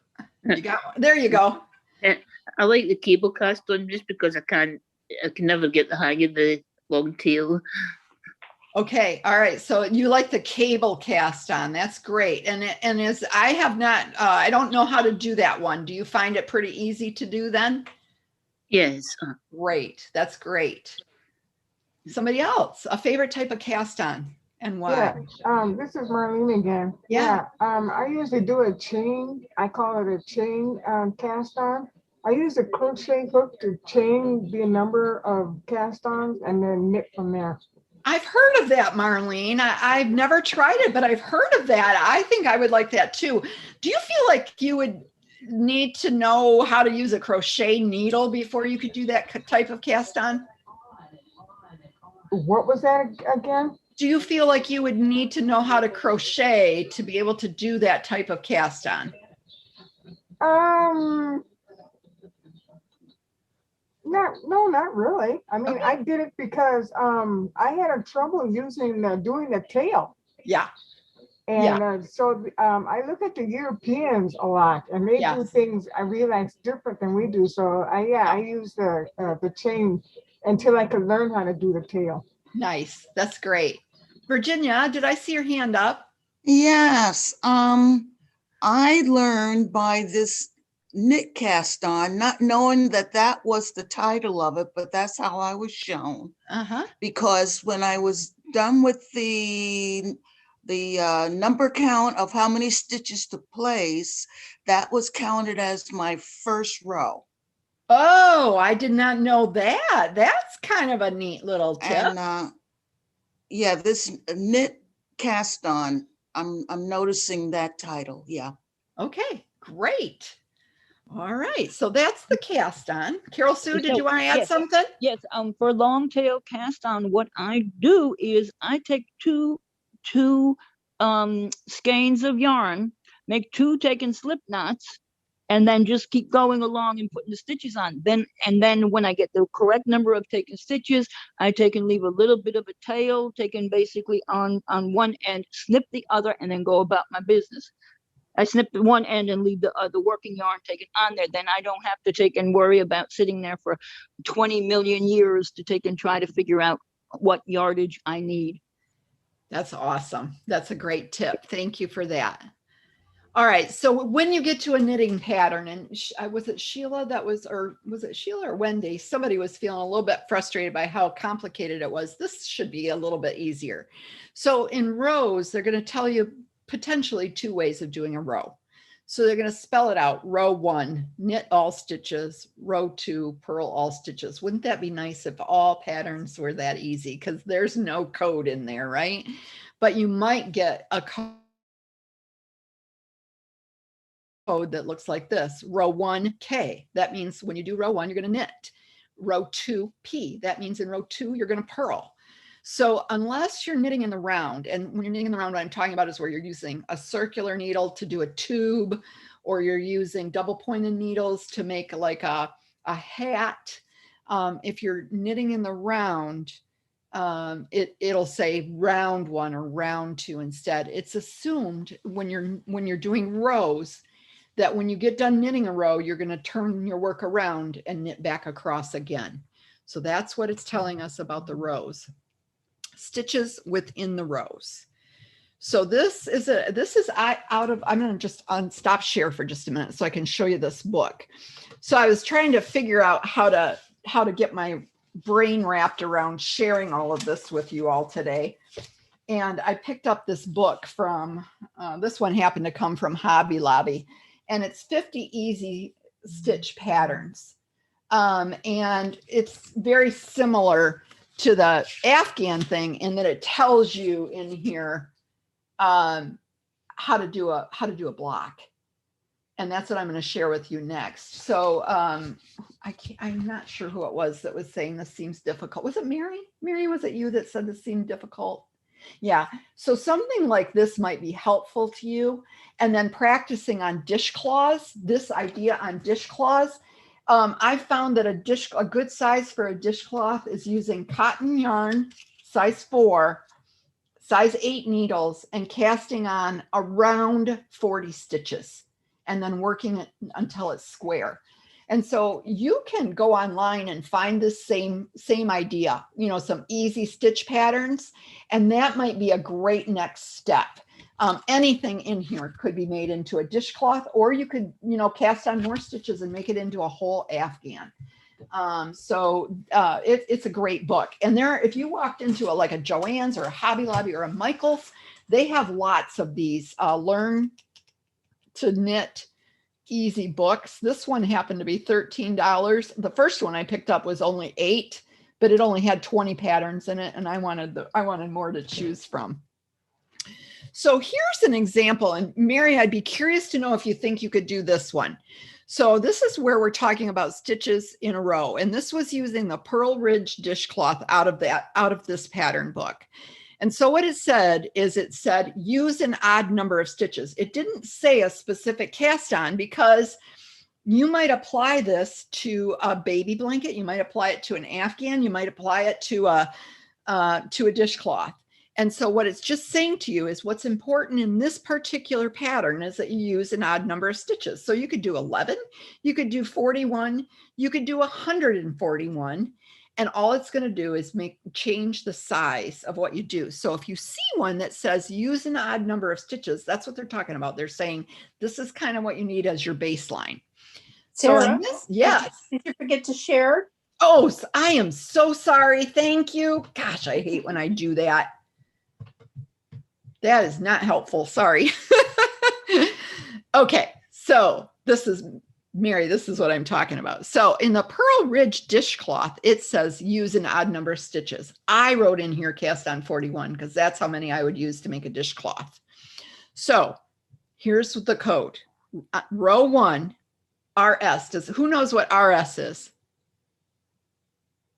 There you go. I like the cable cast on just because I can never get the hang of the long tail. Okay. All right. So you like the cable cast on. That's great. And I have not, I don't know how to do that one. Do you find it pretty easy to do then? Yes. Great. That's great. Somebody else, a favorite type of cast on and why? Yeah. This is Marlene again. Yeah. I usually do a chain. I call it a chain cast on. I use a crochet hook to chain the number of cast-ons and then knit from there. I've heard of that, Marlene. I've never tried it, but I've heard of that. I think I would like that too. Do you feel like you would need to know how to use a crochet needle before you could do that type of cast on? What was that again? Do you feel like you would need to know how to crochet to be able to do that type of cast on? Not really. I mean, okay. I did it because I had a trouble doing the tail. Yeah. And so I look at the Europeans a lot, and they do things I realize different than we do. So I use the chain until I could learn how to do the tail. Nice. That's great. Virginia, did I see your hand up? Yes. I learned by this knit cast on, not knowing that was the title of it, but that's how I was shown. Because when I was done with the number count of how many stitches to place, that was counted as my first row. Oh, I did not know that. That's kind of a neat little tip. And this knit cast on, I'm noticing that title. Yeah. Okay, great. All right, so that's the cast on. Carol Sue, did you want to add something? Yes, for long tail cast on, what I do is I take two skeins of yarn, make 2 taken slip knots, and then just keep going along and putting the stitches on. Then when I get the correct number of taken stitches, I take and leave a little bit of a tail, taken basically on one end, snip the other, and then go about my business. I snip the one end and leave the working yarn taken on there. Then I don't have to take and worry about sitting there for 20 million years to take and try to figure out what yardage I need. That's awesome. That's a great tip. Thank you for that. All right. So when you get to a knitting pattern, and was it Sheila that was, or was it Sheila or Wendy? Somebody was feeling a little bit frustrated by how complicated it was. This should be a little bit easier. So in rows, they're going to tell you potentially 2 ways of doing a row. So they're going to spell it out. Row 1, knit all stitches. Row 2, purl all stitches. Wouldn't that be nice if all patterns were that easy? Because there's no code in there, right? But you might get a code that looks like this. Row 1, K. That means when you do row 1, you're going to knit. Row 2, P. That means in row 2, you're going to purl. So unless you're knitting in the round, and when you're knitting in the round, what I'm talking about is where you're using a circular needle to do a tube, or you're using double pointed needles to make like a hat. If you're knitting in the round, it'll say round 1 or round 2 instead. It's assumed when you're doing rows that when you get done knitting a row, you're going to turn your work around and knit back across again. So that's what it's telling us about the rows. Stitches within the rows. So this is I'm going to just stop share for just a minute so I can show you this book. So I was trying to figure out how to get my brain wrapped around sharing all of this with you all today. And I picked up this book from, this one happened to come from Hobby Lobby, and it's 50 easy stitch patterns. And it's very similar to the Afghan thing in that it tells you in here how to do a block. And that's what I'm going to share with you next. So I'm not sure who it was that was saying this seems difficult. Was it Mary? Mary, was it you that said this seemed difficult? Yeah. So something like this might be helpful to you. And then practicing on dishcloths, this idea on dishcloths. I found that a good size for a dishcloth is using cotton yarn, size 4, size 8 needles, and casting on around 40 stitches, and then working it until it's square. And so you can go online and find this same idea, some easy stitch patterns, and that might be a great next step. Anything in here could be made into a dishcloth, or you could, cast on more stitches and make it into a whole Afghan. It's a great book. And if you walked into like a Joann's or a Hobby Lobby or a Michael's, they have lots of these learn to knit easy books. This one happened to be $13. The first one I picked up was only $8, but it only had 20 patterns in it, and I wanted more to choose from. So here's an example, and Mary, I'd be curious to know if you think you could do this one. So this is where we're talking about stitches in a row, and this was using the Pearl Ridge dishcloth out of this pattern book. And so what it said is use an odd number of stitches. It didn't say a specific cast on, because you might apply this to a baby blanket, you might apply it to an Afghan, you might apply it to a dishcloth. And so what it's just saying to you is what's important in this particular pattern is that you use an odd number of stitches. So you could do 11, you could do 41, you could do 141. And all it's going to do is change the size of what you do. So if you see one that says use an odd number of stitches, that's what they're talking about. They're saying this is kind of what you need as your baseline. Sarah, yes. Did you forget to share? Oh, I am so sorry. Thank you. Gosh, I hate when I do that. That is not helpful. Sorry. Okay, so this is Mary, this is what I'm talking about. So in the Pearl Ridge dishcloth, it says use an odd number of stitches. I wrote in here cast on 41 because that's how many I would use to make a dishcloth. So here's the code. Row 1, RS. Who knows what RS is?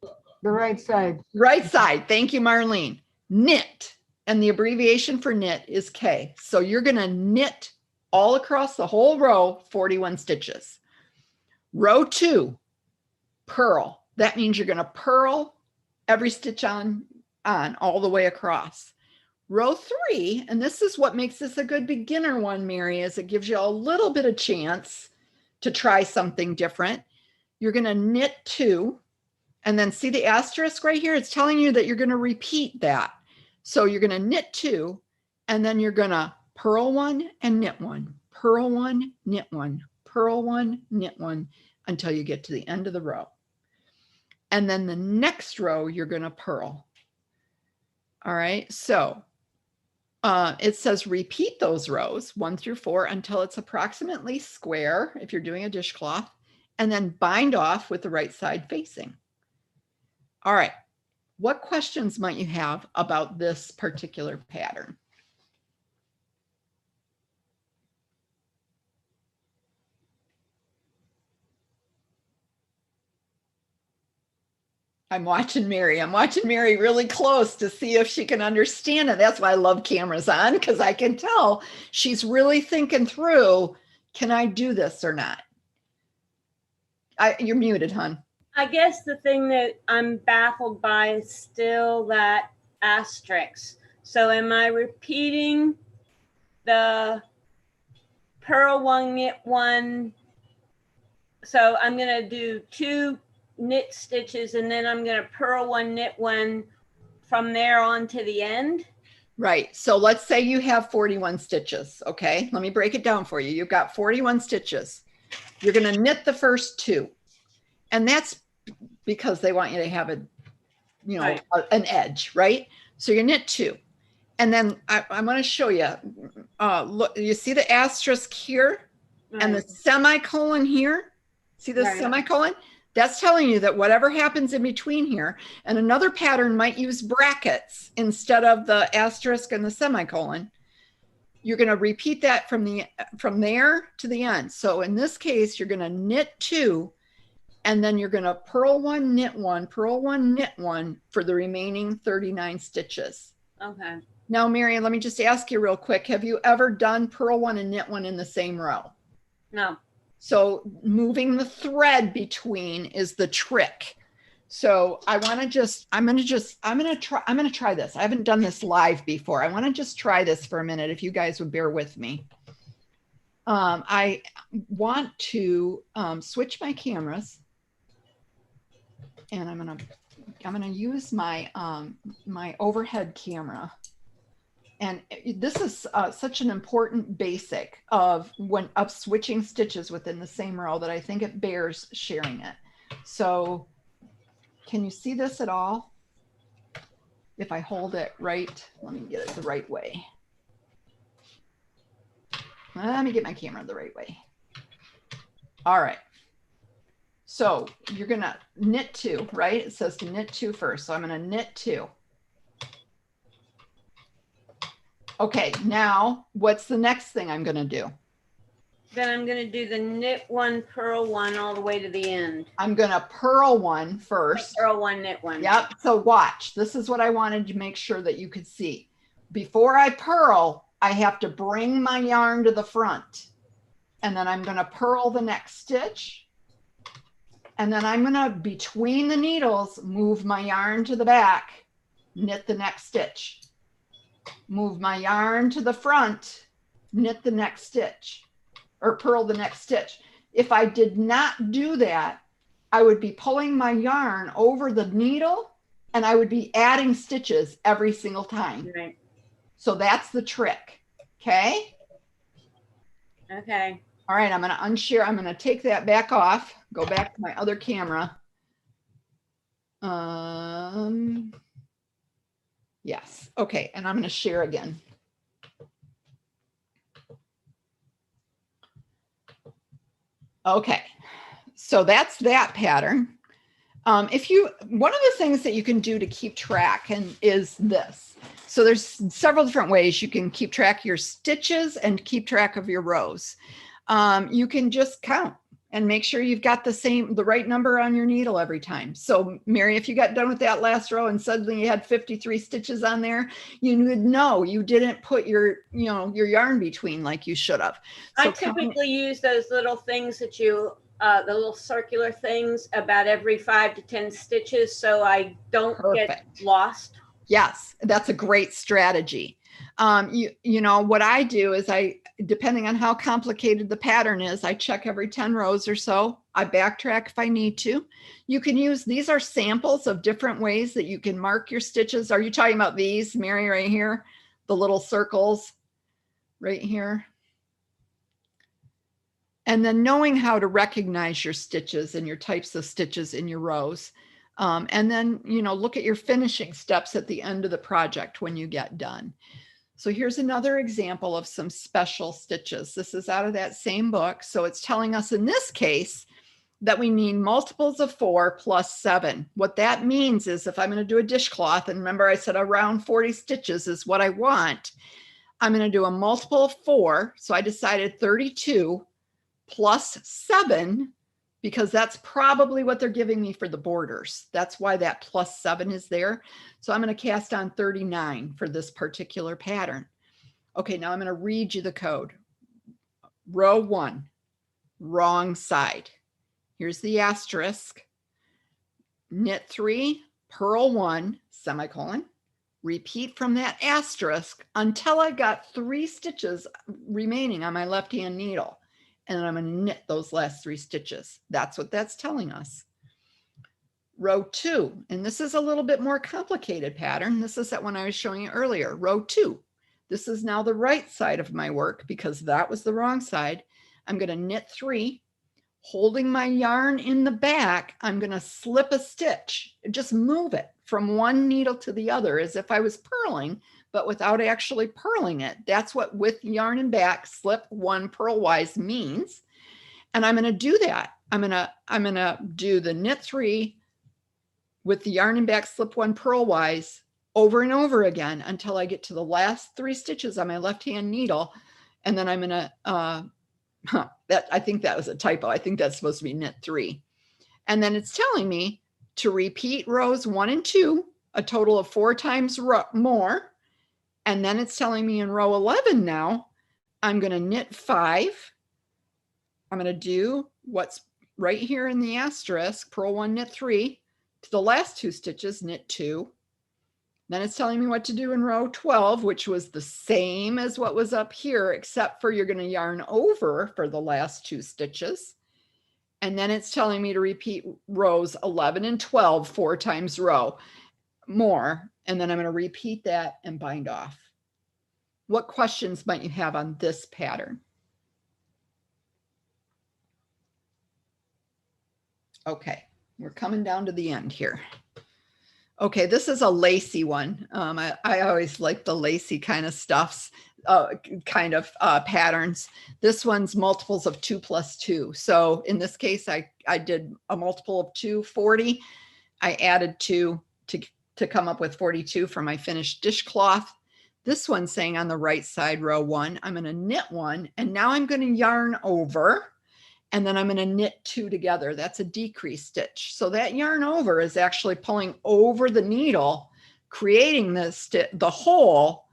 The right side. Right side. Thank you, Marlene. Knit. And the abbreviation for knit is K. So you're going to knit all across the whole row, 41 stitches. Row 2, purl. That means you're going to purl every stitch on all the way across. Row 3, and this is what makes this a good beginner one, Mary, is it gives you a little bit of chance to try something different. You're going to knit 2, and then see the asterisk right here? It's telling you that you're going to repeat that. So you're going to knit 2, and then you're going to purl 1 and knit 1, purl 1, knit 1, purl 1, knit 1, until you get to the end of the row. And then the next row, you're going to purl. All right, so it says repeat those rows 1 through 4 until it's approximately square if you're doing a dishcloth, and then bind off with the right side facing. All right, what questions might you have about this particular pattern? I'm watching Mary. I'm watching Mary really close to see if she can understand it. That's why I love cameras on, because I can tell she's really thinking through, can I do this or not? You're muted, hon. I guess the thing that I'm baffled by is still that asterisk. So am I repeating the purl 1, knit 1? So I'm going to do 2 knit stitches, and then I'm going to purl 1, knit 1 from there on to the end. Right. So let's say you have 41 stitches. Okay. Let me break it down for you. You've got 41 stitches. You're going to knit the first 2. And that's because they want you to have an edge, right? So you knit 2. And then I'm going to show you, look, you see the asterisk here and the semicolon here? See the semicolon? That's telling you that whatever happens in between here, and another pattern might use brackets instead of the asterisk and the semicolon. You're going to repeat that from there to the end. So in this case, you're going to knit 2, and then you're going to purl 1, knit 1, purl 1, knit 1 for the remaining 39 stitches. Okay. Now, Mary, let me just ask you real quick. Have you ever done purl 1 and knit 1 in the same row? No. So moving the thread between is the trick. So I'm going to try this. I haven't done this live before. I want to just try this for a minute, if you guys would bear with me. I want to switch my cameras, and I'm going to use my my overhead camera. And this is such an important basic of switching stitches within the same row that I think it bears sharing it. So can you see this at all? If I hold it right, let me get it the right way. Let me get my camera the right way. All right. So you're going to knit 2, right? It says to knit 2 first. So I'm going to knit 2. Okay, now what's the next thing I'm going to do? Then I'm going to do the knit 1, purl 1 all the way to the end. I'm going to purl 1 first. Purl 1, knit 1. Yep. So watch. This is what I wanted to make sure that you could see. Before I purl, I have to bring my yarn to the front. And then I'm going to purl the next stitch. And then I'm going to, between the needles, move my yarn to the back, knit the next stitch. Move my yarn to the front, knit the next stitch, or purl the next stitch. If I did not do that, I would be pulling my yarn over the needle, and I would be adding stitches every single time. Right. So that's the trick. Okay. Okay. All right. I'm going to unshare. I'm going to take that back off, go back to my other camera. Yes. Okay. And I'm going to share again. Okay. So that's that pattern. One of the things that you can do to keep track is this. So there's several different ways you can keep track of your stitches and keep track of your rows. You can just count. and make sure you've got the right number on your needle every time. So Mary, if you got done with that last row and suddenly you had 53 stitches on there, you would know you didn't put your yarn between like you should have. So I typically use those little things that you, the little circular things about every 5 to 10 stitches, so I don't get lost. Yes, that's a great strategy. You know, what I do is depending on how complicated the pattern is, I check every 10 rows or so. I backtrack if I need to. You can use, these are samples of different ways that you can mark your stitches. Are you talking about these, Mary, right here? The little circles right here. And then knowing how to recognize your stitches and your types of stitches in your rows. And then, you know, look at your finishing steps at the end of the project when you get done. So here's another example of some special stitches. This is out of that same book. So it's telling us in this case that we need multiples of 4 plus 7. What that means is if I'm going to do a dishcloth, and remember I said around 40 stitches is what I want, I'm going to do a multiple of 4. So I decided 32 plus 7, because that's probably what they're giving me for the borders. That's why that plus 7 is there. So I'm going to cast on 39 for this particular pattern. Okay, now I'm going to read you the code. Row 1, wrong side. Here's the asterisk. Knit 3, purl 1, semicolon. Repeat from that asterisk until I got 3 stitches remaining on my left-hand needle. And I'm going to knit those last 3 stitches. That's what that's telling us. Row 2, and this is a little bit more complicated pattern. This is that one I was showing you earlier. Row 2. This is now the right side of my work because that was the wrong side. I'm going to knit 3. Holding my yarn in the back, I'm going to slip a stitch. Just move it from one needle to the other as if I was purling, but without actually purling it. That's what with yarn and back, slip 1 purlwise means. And I'm going to do that. I'm going to do the knit 3 with the yarn and back, slip 1 purlwise over and over again until I get to the last 3 stitches on my left-hand needle. And then I'm going to, I think that was a typo. I think that's supposed to be knit 3. And then it's telling me to repeat rows 1 and 2, a total of 4 times more. And then it's telling me in row 11 now, I'm going to knit 5. I'm going to do what's right here in the asterisk, purl 1, knit 3. To the last 2 stitches, knit 2. Then it's telling me what to do in row 12, which was the same as what was up here, except for you're going to yarn over for the last 2 stitches. And then it's telling me to repeat rows 11 and 12 4 times row more. And then I'm going to repeat that and bind off. What questions might you have on this pattern? Okay, we're coming down to the end here. Okay, this is a lacy one. I always like the lacy kind of stuffs, patterns. This one's multiples of 2 plus 2. So in this case, I did a multiple of 2, 40. I added 2 to come up with 42 for my finished dishcloth. This one's saying on the right side, row 1, I'm going to knit 1, and now I'm going to yarn over. And then I'm going to knit 2 together. That's a decrease stitch. So that yarn over is actually pulling over the needle, creating the hole.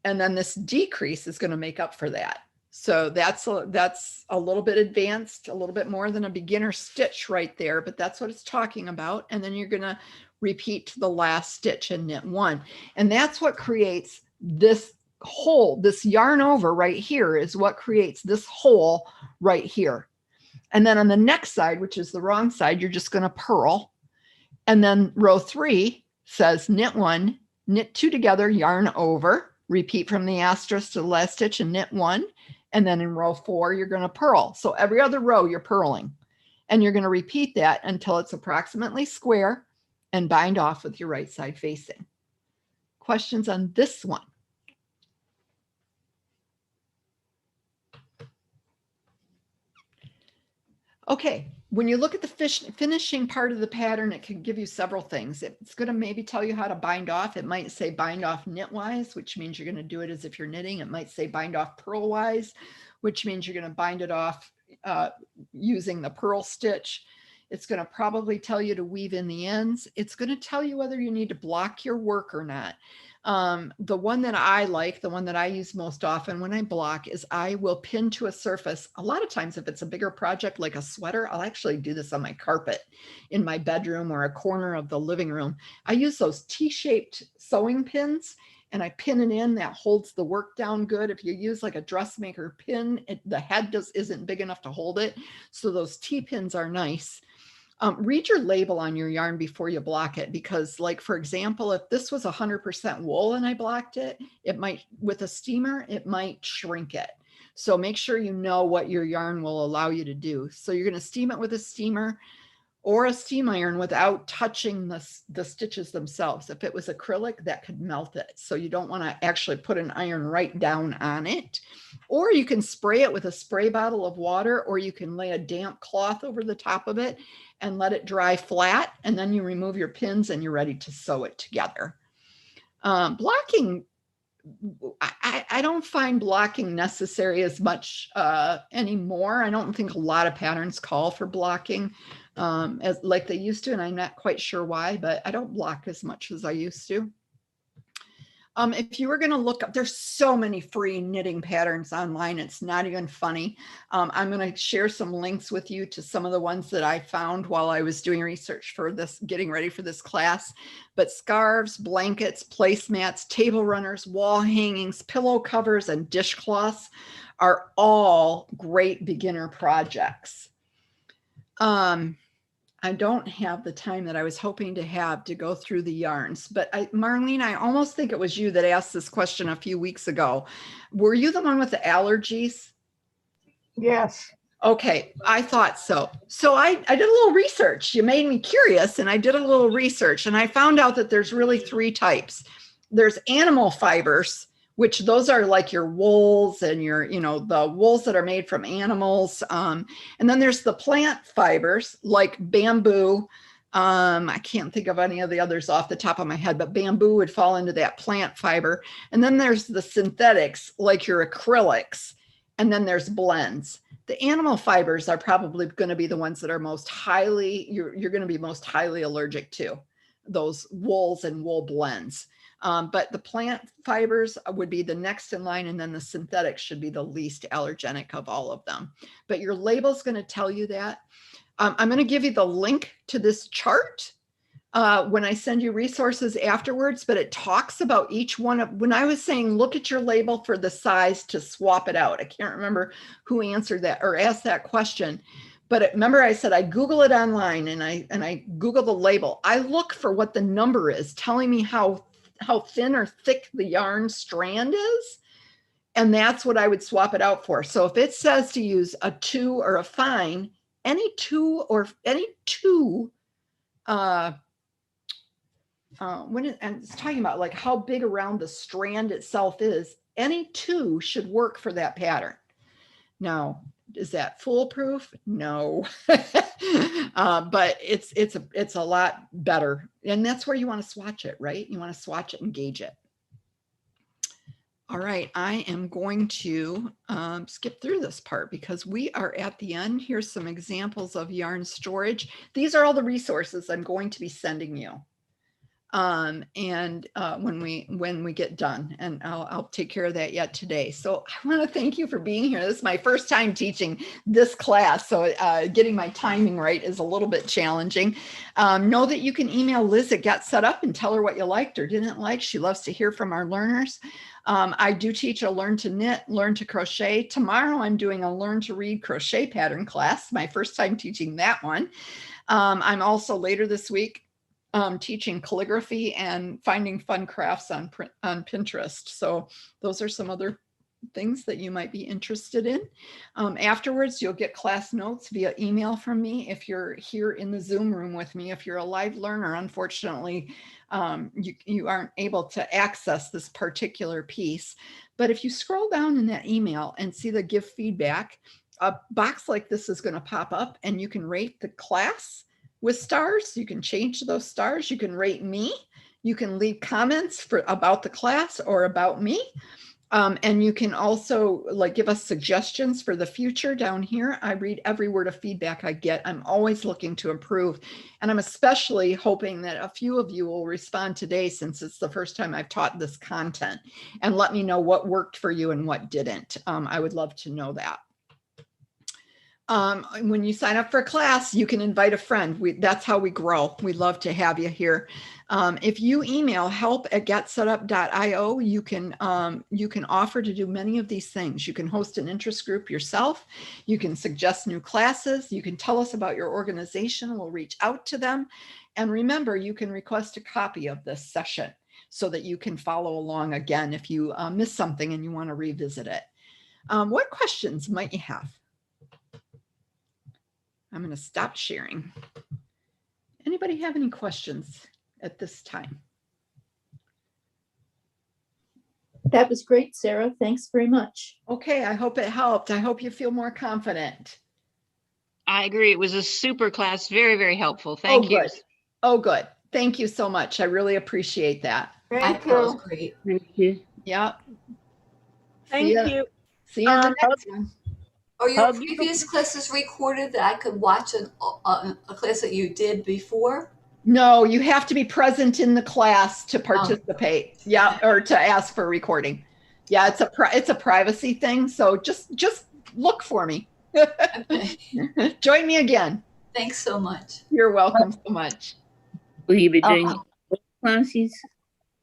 And then this decrease is going to make up for that. So that's a little bit advanced, a little bit more than a beginner stitch right there, but that's what it's talking about. And then you're going to repeat to the last stitch and knit 1. And that's what creates this hole. This yarn over right here is what creates this hole right here. And then on the next side, which is the wrong side, you're just going to purl. And then row 3 says knit 1, knit 2 together, yarn over, repeat from the asterisk to the last stitch and knit 1. And then in row 4, you're going to purl. So every other row you're purling, and you're going to repeat that until it's approximately square and bind off with your right side facing. Questions on this one? Okay, when you look at the finishing part of the pattern, it can give you several things. It's going to maybe tell you how to bind off. It might say bind off knitwise, which means you're going to do it as if you're knitting. It might say bind off purlwise, which means you're going to bind it off using the purl stitch. It's going to probably tell you to weave in the ends. It's going to tell you whether you need to block your work or not. The one that I like, the one that I use most often when I block, is I will pin to a surface. A lot of times if it's a bigger project like a sweater, I'll actually do this on my carpet in my bedroom or a corner of the living room. I use those T-shaped sewing pins and I pin it in. That holds the work down good. If you use like a dressmaker pin, the head isn't big enough to hold it. So those T-pins are nice. Read your label on your yarn before you block it, because like, for example, if this was 100% wool and I blocked it, it might, with a steamer, it might shrink it. So make sure you know what your yarn will allow you to do. So you're going to steam it with a steamer or a steam iron without touching the stitches themselves. If it was acrylic, that could melt it. So you don't want to actually put an iron right down on it. Or you can spray it with a spray bottle of water, or you can lay a damp cloth over the top of it and let it dry flat. And then you remove your pins and you're ready to sew it together. Blocking, I don't find blocking necessary as much anymore. I don't think a lot of patterns call for blocking as like they used to, and I'm not quite sure why, but I don't block as much as I used to. If you were going to look up, there's so many free knitting patterns online. It's not even funny. I'm going to share some links with you to some of the ones that I found while I was doing research for this, getting ready for this class. But scarves, blankets, placemats, table runners, wall hangings, pillow covers, and dishcloths are all great beginner projects. I don't have the time that I was hoping to have to go through the yarns, but Marlene, I almost think it was you that asked this question a few weeks ago. Were you the one with the allergies? Yes. Okay, I thought so. So I did a little research. You made me curious, and I did a little research, and I found out that there's really 3 types. There's animal fibers, which those are like your wools and your, the wools that are made from animals. And then there's the plant fibers like bamboo. I can't think of any of the others off the top of my head, but bamboo would fall into that plant fiber. And then there's the synthetics like your acrylics. And then there's blends. The animal fibers are probably going to be the ones that are most highly, you're going to be most highly allergic to, those wools and wool blends. But the plant fibers would be the next in line, and then the synthetics should be the least allergenic of all of them. But your label is going to tell you that. I'm going to give you the link to this chart when I send you resources afterwards, but it talks about each one of, when I was saying, look at your label for the size to swap it out. I can't remember who answered that or asked that question. But remember I said I Google it online and I Google the label. I look for what the number is telling me how thin or thick the yarn strand is. And that's what I would swap it out for. So if it says to use a 2 or a fine, any two, when it's talking about like how big around the strand itself is, any 2 should work for that pattern. Now, is that foolproof? No, but it's a lot better. And that's where you want to swatch it, right? You want to swatch it and gauge it. All right, I am going to skip through this part because we are at the end. Here's some examples of yarn storage. These are all the resources I'm going to be sending you. When we get done, and I'll take care of that yet today. So I want to thank you for being here. This is my first time teaching this class, so getting my timing right is a little bit challenging. Know that you can email Liz at Get Set Up and tell her what you liked or didn't like. She loves to hear from our learners. I do teach a learn to knit, learn to crochet. Tomorrow I'm doing a learn to read crochet pattern class, my first time teaching that one. I'm also later this week teaching calligraphy and finding fun crafts on Pinterest. So those are some other things that you might be interested in. Afterwards, you'll get class notes via email from me if you're here in the Zoom room with me. If you're a live learner, unfortunately, you aren't able to access this particular piece. But if you scroll down in that email and see the give feedback, a box like this is going to pop up and you can rate the class with stars. You can change those stars. You can rate me. You can leave comments about the class or about me. And you can also like give us suggestions for the future down here. I read every word of feedback I get. I'm always looking to improve. And I'm especially hoping that a few of you will respond today, since it's the first time I've taught this content, and let me know what worked for you and what didn't. I would love to know that. When you sign up for a class, you can invite a friend. That's how we grow. We'd love to have you here. If you email help@getsetup.io, you can offer to do many of these things. You can host an interest group yourself. You can suggest new classes. You can tell us about your organization. We'll reach out to them. And remember, you can request a copy of this session so that you can follow along again if you miss something and you want to revisit it. What questions might you have? I'm going to stop sharing. Anybody have any questions at this time? That was great, Sarah. Thanks very much. Okay, I hope it helped. I hope you feel more confident. I agree. It was a super class. Very, very helpful. Thank you. Good. Oh, good. Thank you so much. I really appreciate that. Thank That was you. great. Thank you. Yeah. Thank you. See you in the next one. Are your Hug you. previous classes recorded that I could watch a class that you did before? No, you have to be present in the class to participate. Yeah, or to ask for recording. Yeah, it's a privacy thing. So just look for me. Okay. Join me again. Thanks so much. You're welcome so much. Will you be doing other classes?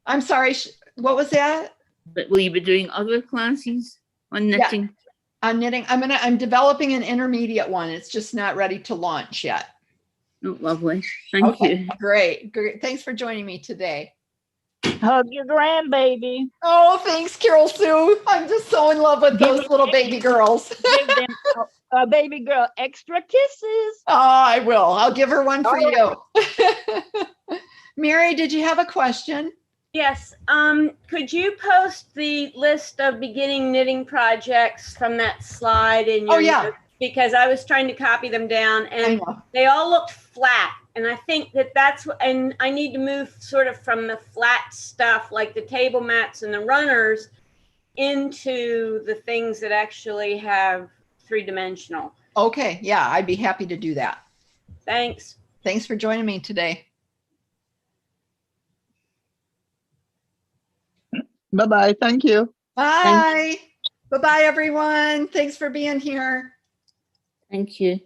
I'm sorry. What was that? But will you be doing other classes on knitting? On knitting. I'm developing an intermediate one. It's just not ready to launch yet. Oh, lovely. Thank you. Great. Thanks for joining me today. Hug your grandbaby. Oh, thanks, Carol Sue. I'm just so in love with those little baby girls. Give them a baby girl extra kisses. Oh, I will. I'll give her one for you. Mary, did you have a question? Yes. Could you post the list of beginning knitting projects from that slide in your notes? Because I was trying to copy them down and they all looked flat. And I think that's what, and I need to move sort of from the flat stuff like the table mats and the runners into the things that actually have three-dimensional. Okay. Yeah, I'd be happy to do that. Thanks. Thanks for joining me today. Bye-bye. Thank you. Bye. Bye-bye, everyone. Thanks for being here. Thank you.